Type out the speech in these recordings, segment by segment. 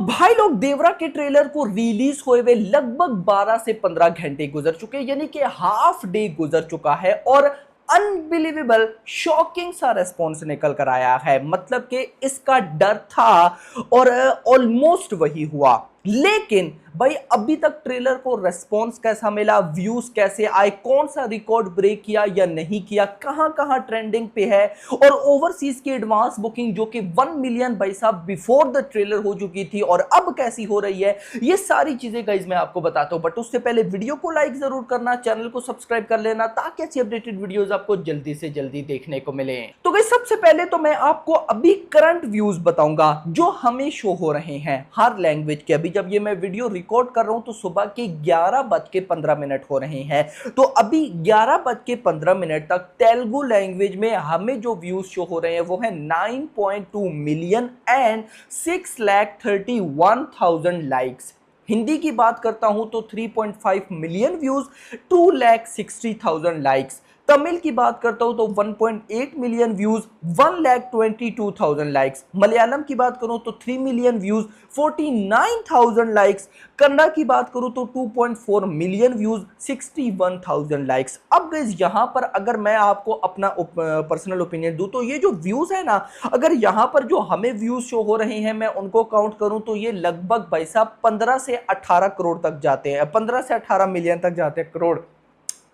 भाई लोग देवरा के ट्रेलर को रिलीज हुए हुए लगभग 12 से 15 घंटे गुजर चुके हैं, यानी कि हाफ डे गुजर चुका है और अनबिलीवेबल शॉकिंग सा रेस्पॉन्स निकल कर आया है। मतलब कि इसका डर था और ऑलमोस्ट वही हुआ। लेकिन भाई अभी तक ट्रेलर को रेस्पॉन्स कैसा मिला, व्यूज कैसे आए, कौन सा रिकॉर्ड ब्रेक किया या नहीं किया, कहां कहां ट्रेंडिंग पे है, और ओवरसीज की एडवांस बुकिंग जो कि 1 मिलियन भाई साहब बिफोर द ट्रेलर हो चुकी थी और अब कैसी हो रही है, ये सारी चीजें गाइस मैं आपको बताता हूं। बट उससे पहले वीडियो को लाइक जरूर करना, चैनल को सब्सक्राइब कर लेना ताकि अच्छी अपडेटेड वीडियोस आपको जल्दी से जल्दी देखने को मिले। तो गाइस सबसे पहले तो मैं आपको अभी करंट व्यूज बताऊंगा जो हमें शो हो रहे हैं हर लैंग्वेज के। अभी जब ये मैं वीडियो रिकॉर्ड कर रहा हूं तो सुबह के 11:15 हो रहे हैं। तो अभी 11:15 तक तेलुगु लैंग्वेज में हमें जो व्यूज शो हो रहे हैं वो है 9.2 मिलियन एंड 6,31,000 लाइक्स। हिंदी की बात करता हूं तो 3.5 मिलियन व्यूज, 2,60,000 लाइक्स। तमिल की बात करता हूं तो 1.8 मिलियन व्यूज, 1,22,000 लाइक्स। मलयालम की बात करूं तो 3 मिलियन व्यूज, 49,000 लाइक्स। कन्नड़ा की बात करूं तो 2.4 मिलियन व्यूज, 61,000 लाइक्स। अब गाइस यहां पर अगर मैं आपको अपना पर्सनल ओपिनियन दूं तो ये जो व्यूज है ना, अगर यहां पर जो हमें व्यूज शो हो रहे हैं मैं उनको काउंट करूं तो ये लगभग भाई साहब 15 से 18 करोड़ तक जाते हैं, 15 से 18 मिलियन तक जाते हैं, करोड़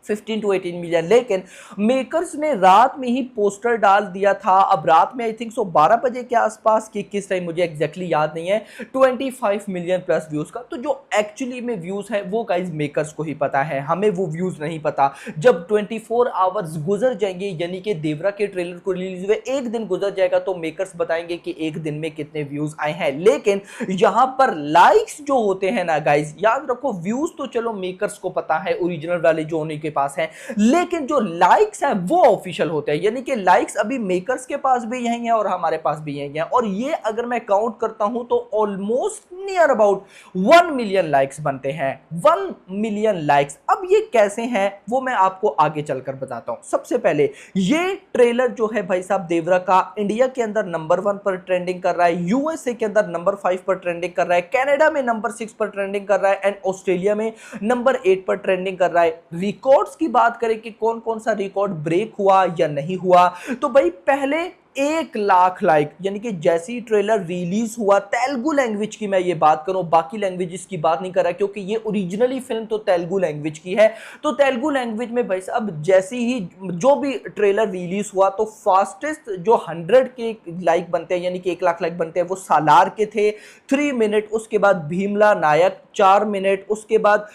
15 to 18 मिलियन। लेकिन मेकर्स ने रात में ही पोस्टर डाल दिया था। अब रात में आई थिंक 12 बजे के आसपास की किस टाइम मुझे एग्जैक्टली याद नहीं है, 25 मिलियन प्लस व्यूज का। तो जो एक्चुअली में व्यूज है वो गाइस मेकर्स को ही पता है, हमें वो व्यूज नहीं पता। जब 24 आवर्स गुजर जाएंगे, यानी कि देवरा के ट्रेलर को रिलीज हुए एक दिन गुजर जाएगा तो मेकर्स बताएंगे कि एक दिन में कितने व्यूज आए हैं। लेकिन यहां पर लाइक्स जो होते हैं ना गाइस, याद रखो व्यूज तो चलो मेकर्स को पता है, ओरिजिनल वाले जो उन्हीं के पास है, लेकिन जो लाइक्स है वो ऑफिशियल होते हैं। यानी कि लाइक्स अभी मेकर्स के पास भी यही है और हमारे पास भी यही है। और ये अगर मैं काउंट करता हूं तो almost near about 1 million likes बनते हैं, 1 मिलियन लाइक्स। अब ये कैसे हैं वो मैं आपको आगे चलकर बताता हूं। सबसे पहले ये ट्रेलर जो है भाई साहब देवरा का इंडिया के अंदर नंबर 1 पर ट्रेंडिंग कर रहा है, यूएसए के अंदर नंबर 5 पर ट्रेंडिंग कर रहा है, कनाडा में नंबर 6 पर ट्रेंडिंग कर रहा है एंड ऑस्ट्रेलिया में नंबर 8 पर ट्रेंडिंग कर रहा है। रिकॉर्ड्स की बात करें कि कौन कौन सा रिकॉर्ड ब्रेक हुआ या नहीं हुआ, तो भाई पहले 1 लाख लाइक, यानी कि जैसे ही ट्रेलर रिलीज हुआ, तेलुगु लैंग्वेज की मैं ये बात करूं, बाकी लैंग्वेजेस की बात नहीं कर रहा क्योंकि ये ओरिजिनली फिल्म तो तेलुगु लैंग्वेज की है। तो तेलुगु लैंग्वेज में भाई साहब जैसे ही जो भी ट्रेलर रिलीज हुआ तो फास्टेस्ट जो 100 के लाइक बनते हैं, यानी कि 1 लाख लाइक बनते हैं, वो सालार के थे 3 मिनट, उसके बाद भीमला नायक 4 मिनट, उसके बाद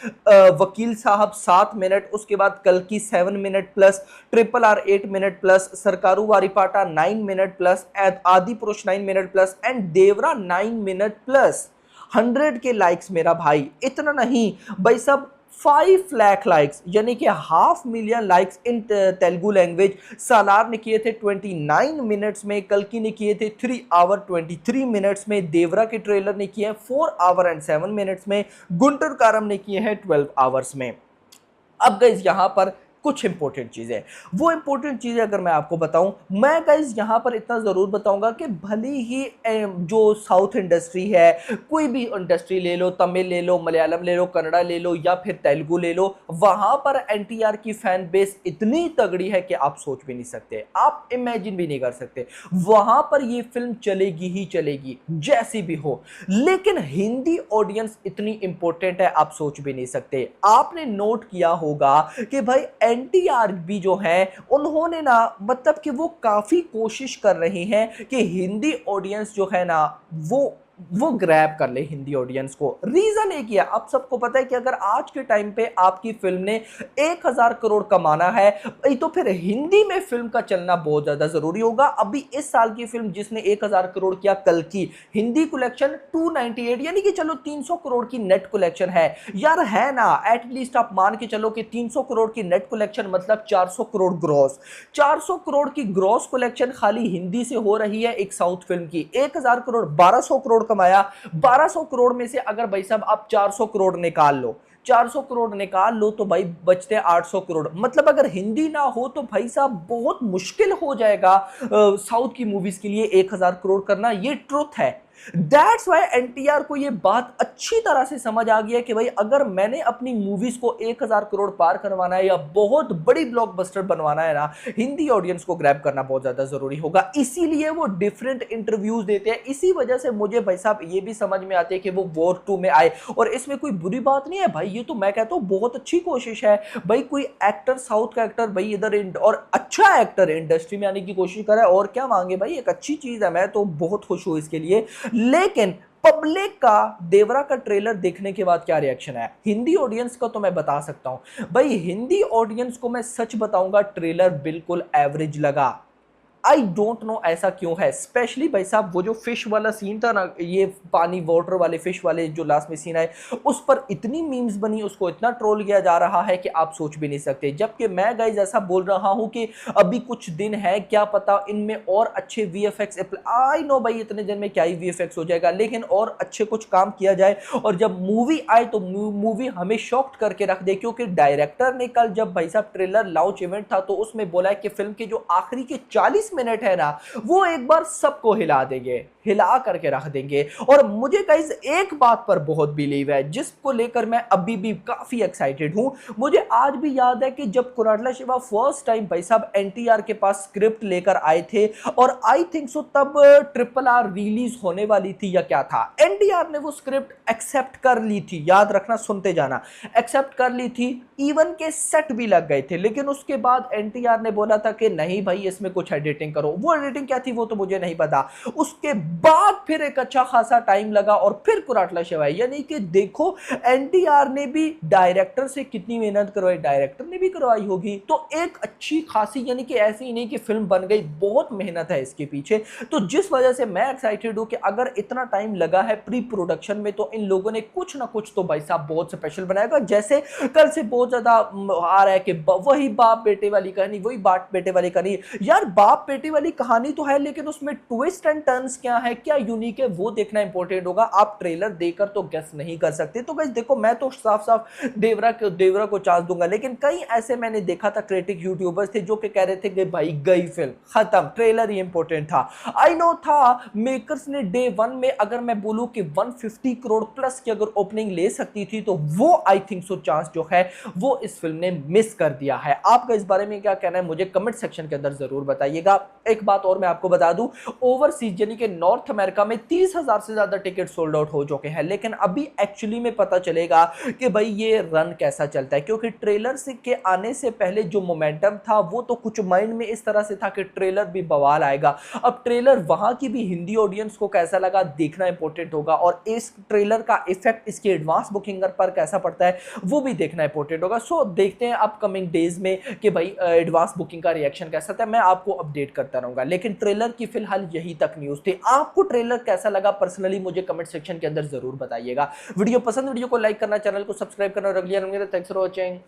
वकील साहब 7 मिनट, उसके बाद कल्कि 7 minute plus, RRR 8 minute plus, Sarkaru Vaari Paata 9 minute plus, Adipurush 9 minute plus and Devara 9 minute plus. 100 के लाइक्स मेरा भाई, इतना नहीं भाई सब 5 लाख लाइक्स, यानी कि हाफ मिलियन लाइक्स इन तेलुगु लैंग्वेज। सालार ने किए थे 29 मिनट्स में, कल्कि ने किए थे 3 आवर 23 मिनट्स में, देवरा के ट्रेलर ने किए हैं 4 आवर एंड 7 मिनट्स में, गुंटर कारम ने किए हैं 12 आवर्स में। अब गाइस यहां पर कुछ इंपॉर्टेंट चीजें, वो इंपॉर्टेंट चीजें अगर मैं आपको बताऊं, मैं गाइस यहां पर इतना जरूर बताऊंगा कि भले ही जो साउथ इंडस्ट्री है, कोई भी इंडस्ट्री ले लो, तमिल ले लो, मलयालम ले लो, कन्नड़ा ले लो या फिर तेलुगु ले लो, वहां पर एनटीआर की फैन बेस इतनी तगड़ी है कि आप सोच भी नहीं सकते, आप इमेजिन भी नहीं कर सकते। वहां पर ये फिल्म चलेगी ही चलेगी जैसी भी हो। लेकिन हिंदी ऑडियंस इतनी इंपॉर्टेंट है आप सोच भी नहीं सकते। आपने नोट किया होगा कि भाई एनटीआर भी जो है उन्होंने ना, मतलब कि वो काफी कोशिश कर रहे हैं कि हिंदी ऑडियंस जो है ना वो ग्रैब कर ले हिंदी ऑडियंस को। रीजन एक ही है, आप सबको पता है कि अगर आज के टाइम पे आपकी फिल्म ने 1000 करोड़ कमाना है तो फिर हिंदी में फिल्म का चलना बहुत ज्यादा जरूरी होगा। अभी इस साल की फिल्म जिसने 1000 करोड़ किया, कल्कि, हिंदी कलेक्शन 298, यानी कि चलो 300 करोड़ की नेट कलेक्शन है यार, है ना, एटलीस्ट आप मान के चलो कि 300 करोड़ की नेट कलेक्शन मतलब 400 करोड़ ग्रॉस, 400 करोड़ की ग्रॉस कलेक्शन खाली हिंदी से हो रही है एक साउथ फिल्म की। 1000 करोड़ 1200 करोड़ कमाया, 1200 करोड़ में से अगर भाई साहब आप 400 करोड़ निकाल लो, 400 करोड़ निकाल लो तो भाई बचते 800 करोड़। मतलब अगर हिंदी ना हो तो भाई साहब बहुत मुश्किल हो जाएगा साउथ की मूवीज के लिए 1000 करोड़ करना, ये ट्रुथ है। दैट्स वाई एनटीआर को ये बात अच्छी तरह से समझ आ गया कि भाई अगर मैंने अपनी मूवीज को 1000 करोड़ पार करवाना है या बहुत बड़ी ब्लॉकबस्टर बनवाना है ना, हिंदी ऑडियंस को ग्रैब करना बहुत ज्यादा जरूरी होगा। इसीलिए वो डिफरेंट इंटरव्यूज देते हैं। इसी वजह से मुझे भाई साहब ये भी समझ में आती है कि वो वॉर 2 में आए, और इसमें कोई बुरी बात नहीं है भाई, ये तो मैं कहता हूं बहुत अच्छी कोशिश है भाई। कोई एक्टर, साउथ का एक्टर भाई इधर और अच्छा एक्टर इंडस्ट्री में आने की कोशिश करे, और क्या मांगे भाई, एक अच्छी चीज है, मैं तो बहुत खुश हूं इसके लिए। लेकिन पब्लिक का देवरा का ट्रेलर देखने के बाद क्या रिएक्शन है हिंदी ऑडियंस का, तो मैं बता सकता हूं भाई। हिंदी ऑडियंस को मैं सच बताऊंगा, ट्रेलर बिल्कुल एवरेज लगा। आई डोंट नो ऐसा क्यों है। स्पेशली भाई साहब वो जो फिश वाला सीन था ना, ये पानी वाटर वाले फिश वाले जो लास्ट में सीन है, उस पर इतनी मीम्स बनी, उसको इतना ट्रोल किया जा रहा है कि आप सोच भी नहीं सकते। जबकि मैं गाइज ऐसा बोल रहा हूं कि अभी कुछ दिन है, क्या पता इनमें और अच्छे वीएफएक्स, आई नो भाई इतने दिन में क्या ही वीएफएक्स हो जाएगा, लेकिन और अच्छे कुछ काम किया जाए, और जब मूवी आए तो मूवी हमें शॉक्ड करके रख दे। क्योंकि डायरेक्टर ने कल जब भाई साहब ट्रेलर लॉन्च इवेंट था तो उसमें बोला है कि फिल्म के जो आखिरी के 40 मिनट है ना, वो एक बार सबको हिला देंगे, हिला करके रख देंगे। और मुझे गाइस एक बात पर बहुत बिलीव है, जिसको लेकर मैं अभी भी काफी एक्साइटेड हूं। मुझे आज भी याद है कि जब कुराटला शिवा फर्स्ट टाइम भाई साहब एनटीआर के पास स्क्रिप्ट लेकर आए थे, और आई थिंक सो तब RRR रिलीज होने वाली थी या क्या था, एनटीआर ने वो स्क्रिप्ट एक्सेप्ट कर ली थी, याद रखना, सुनते जाना, एक्सेप्ट कर ली थी, इवन के सेट भी लग गए थे। लेकिन उसके बाद एनटीआर ने बोला था कि नहीं भाई इसमें कुछ एडिटिंग करो। वो एडिटिंग क्या थी वो तो मुझे नहीं पता। उसके बाद फिर एक अच्छा खासा टाइम लगा और फिर कुराटला शिवा, यानी कि देखो एनटीआर ने भी डायरेक्टर से कितनी मेहनत करवाई, डायरेक्टर ने भी करवाई होगी, तो एक अच्छी खासी, यानी कि ऐसी ही नहीं कि फिल्म बन गई, बहुत मेहनत है इसके पीछे। तो जिस वजह से मैं एक्साइटेड हूं कि अगर इतना टाइम लगा है प्री प्रोडक्शन में, तो इन लोगों ने कुछ ना कुछ तो भाई साहब बहुत स्पेशल बनाएगा। जैसे कल से बहुत ज्यादा आ रहा है कि वही बाप बेटे वाली कहानी, वही बाप बेटे वाली कहानी। यार बाप बेटे वाली कहानी तो है, लेकिन उसमें ट्विस्ट एंड टर्न्स क्या है, क्या यूनिक है, वो देखना इंपॉर्टेंट होगा। आप ट्रेलर देखकर तो गेस नहीं कर सकते। तो गाइस देखो, मैं तो साफ साफ देवरा को चांस दूंगा, लेकिन कई ऐसे मैंने देखा था क्रिटिक यूट्यूबर्स थे जो कि कह रहे थे कि भाई गई फिल्म, खत्म, ट्रेलर ही इंपॉर्टेंट था। आई नो था मेकर्स ने डे 1 में, अगर मैं बोलूं कि 150 करोड़ प्लस की अगर ओपनिंग ले सकती थी, तो वो आई थिंक सो चांस जो है वो इस फिल्म ने मिस कर दिया है। आपका इस बारे में क्या कहना है मुझे कमेंट सेक्शन के अंदर जरूर बताइएगा। एक बात और मैं आपको बता दूं, ओवरसीज यानी कि नॉर्थ अमेरिका में 30,000 से ज्यादा टिकट सोल्ड आउट हो चुके हैं, लेकिन अभी एक्चुअली में पता चलेगा कि भाई ये रन कैसा चलता है। क्योंकि ट्रेलर से के आने से पहले जो मोमेंटम था वो तो कुछ माइंड में इस तरह से था कि ट्रेलर भी बवाल आएगा। अब ट्रेलर वहां की भी हिंदी ऑडियंस को कैसा लगा देखना इंपॉर्टेंट होगा, और इस ट्रेलर का इफेक्ट इसके एडवांस बुकिंग पर कैसा पड़ता है वो भी देखना इंपॉर्टेंट होगा। सो देखते हैं अपकमिंग डेज में कि भाई एडवांस बुकिंग का रिएक्शन कैसा था, मैं आपको अपडेट करता रहूंगा। लेकिन ट्रेलर की फिलहाल यही तक न्यूज थी। आपको ट्रेलर कैसा लगा पर्सनली मुझे कमेंट सेक्शन के अंदर जरूर बताइएगा। वीडियो पसंद, वीडियो को लाइक करना, चैनल को सब्सक्राइब करना और अगली। Thanks for watching.